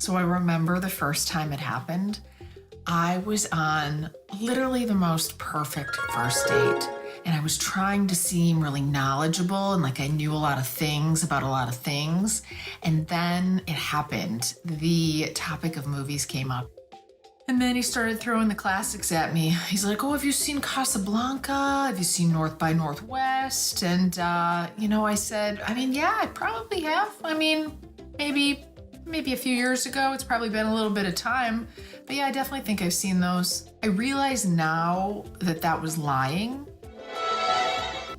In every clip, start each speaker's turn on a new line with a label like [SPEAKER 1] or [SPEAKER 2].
[SPEAKER 1] So I remember the first time it happened, I was on literally the most perfect first date. And I was trying to seem really knowledgeable and like I knew a lot of things about a lot of things. And then it happened. The topic of movies came up. And then he started throwing the classics at me. He's like, oh, have you seen Casablanca? Have you seen North by Northwest? And, I said, yeah, I probably have. Maybe a few years ago. It's probably been a little bit of time. But yeah, I definitely think I've seen those. I realize now that that was lying.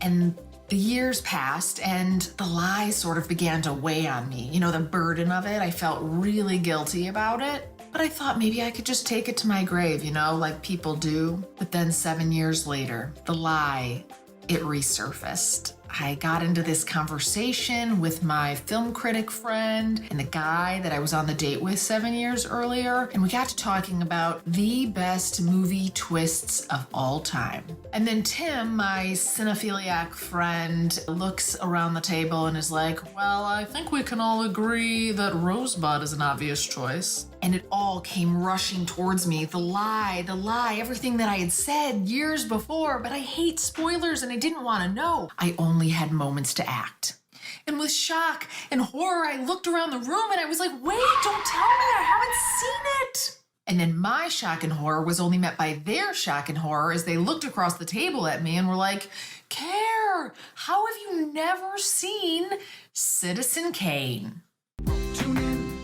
[SPEAKER 1] And the years passed and the lie sort of began to weigh on me. The burden of it, I felt really guilty about it. But I thought maybe I could just take it to my grave, like people do. But then 7 years later, the lie, it resurfaced. I got into this conversation with my film critic friend and the guy that I was on the date with 7 years earlier, and we got to talking about the best movie twists of all time. And then Tim, my cinephiliac friend, looks around the table and is like, well, I think we can all agree that Rosebud is an obvious choice. And it all came rushing towards me. The lie, everything that I had said years before, but I hate spoilers and I didn't want to know. I only had moments to act. And with shock and horror, I looked around the room and I was like, wait, don't tell me, I haven't seen it. And then my shock and horror was only met by their shock and horror as they looked across the table at me and were like, Care, how have you never seen Citizen Kane?
[SPEAKER 2] Tune in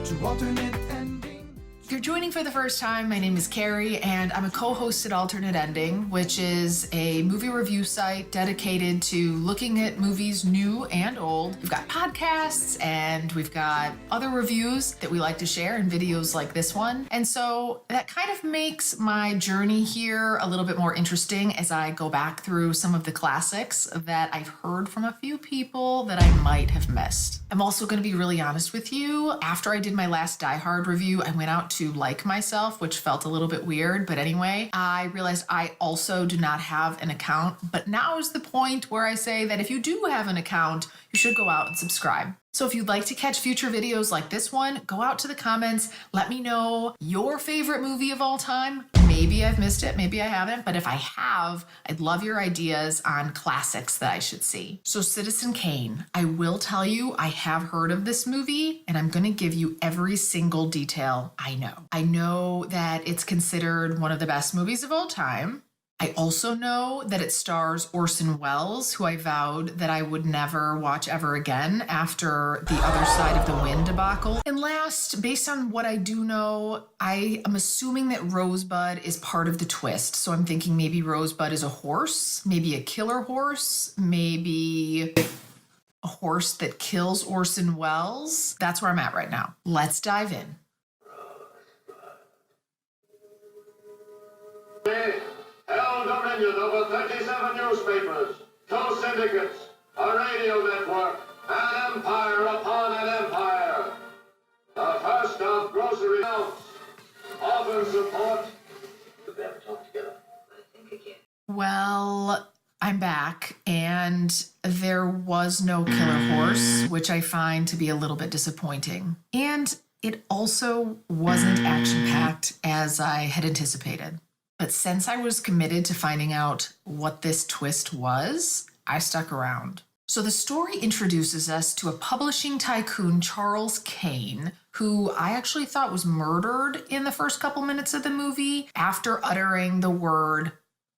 [SPEAKER 2] to alternate ending.
[SPEAKER 1] If you're joining for the first time, my name is Carrie, and I'm a co-host at Alternate Ending, which is a movie review site dedicated to looking at movies new and old. We've got podcasts, and we've got other reviews that we like to share in videos like this one. And so that kind of makes my journey here a little bit more interesting as I go back through some of the classics that I've heard from a few people that I might have missed. I'm also going to be really honest with you. After I did my last Die Hard review, I went out to like myself, which felt a little bit weird. But anyway, I realized I also do not have an account. But now is the point where I say that if you do have an account, you should go out and subscribe. So if you'd like to catch future videos like this one, go out to the comments, let me know your favorite movie of all time. Maybe I've missed it, maybe I haven't, but if I have, I'd love your ideas on classics that I should see. So Citizen Kane, I will tell you, I have heard of this movie and I'm gonna give you every single detail I know. I know that it's considered one of the best movies of all time. I also know that it stars Orson Wells, who I vowed that I would never watch ever again after the Other Side of the Wind debacle. And last, based on what I do know, I am assuming that Rosebud is part of the twist. So I'm thinking maybe Rosebud is a horse, maybe a killer horse, maybe a horse that kills Orson Wells. That's where I'm at right now. Let's dive in.
[SPEAKER 3] Held dominion over 37 newspapers, 2 syndicates, a radio network, an empire upon an empire. The first of grocery accounts, often support. We've never talked together. I think again.
[SPEAKER 1] Well, I'm back, and there was no killer horse, which I find to be a little bit disappointing. And it also wasn't action-packed as I had anticipated. But since I was committed to finding out what this twist was, I stuck around. So the story introduces us to a publishing tycoon, Charles Kane, who I actually thought was murdered in the first couple minutes of the movie after uttering the word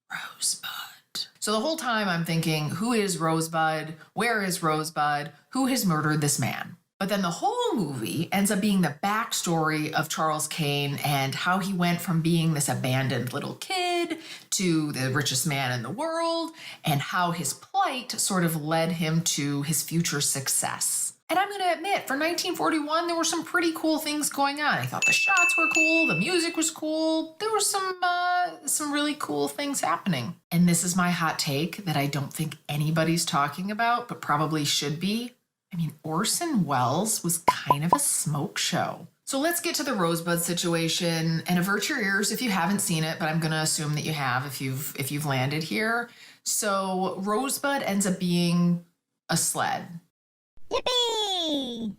[SPEAKER 1] Rosebud. So the whole time I'm thinking, who is Rosebud? Where is Rosebud? Who has murdered this man? But then the whole movie ends up being the backstory of Charles Kane and how he went from being this abandoned little kid to the richest man in the world, and how his plight sort of led him to his future success. And I'm going to admit, for 1941, there were some pretty cool things going on. I thought the shots were cool, the music was cool, there were some really cool things happening. And this is my hot take that I don't think anybody's talking about, but probably should be. Orson Wells was kind of a smoke show. So let's get to the Rosebud situation and avert your ears if you haven't seen it, but I'm going to assume that you have if you've landed here. So Rosebud ends up being a sled.
[SPEAKER 4] Yippee!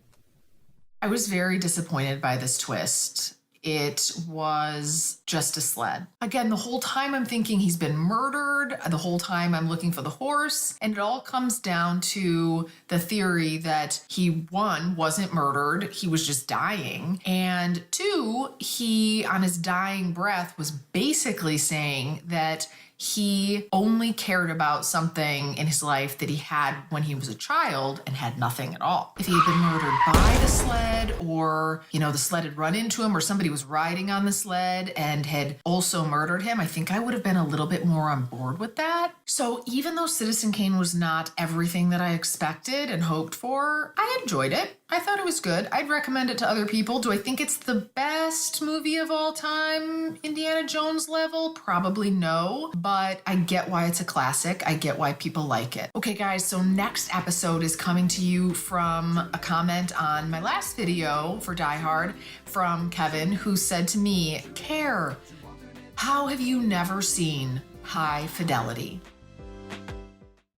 [SPEAKER 1] I was very disappointed by this twist. It was just a sled. Again, the whole time I'm thinking he's been murdered. The whole time I'm looking for the horse. And it all comes down to the theory that he, one, wasn't murdered. He was just dying. And two, he, on his dying breath, was basically saying that he only cared about something in his life that he had when he was a child and had nothing at all. If he had been murdered by the sled, or, the sled had run into him, or somebody was riding on the sled and had also murdered him, I think I would have been a little bit more on board with that. So even though Citizen Kane was not everything that I expected and hoped for, I enjoyed it. I thought it was good. I'd recommend it to other people. Do I think it's the best movie of all time, Indiana Jones level? Probably no, but I get why it's a classic. I get why people like it. Okay, guys, so next episode is coming to you from a comment on my last video for Die Hard from Kevin, who said to me, "Care, how have you never seen High Fidelity?"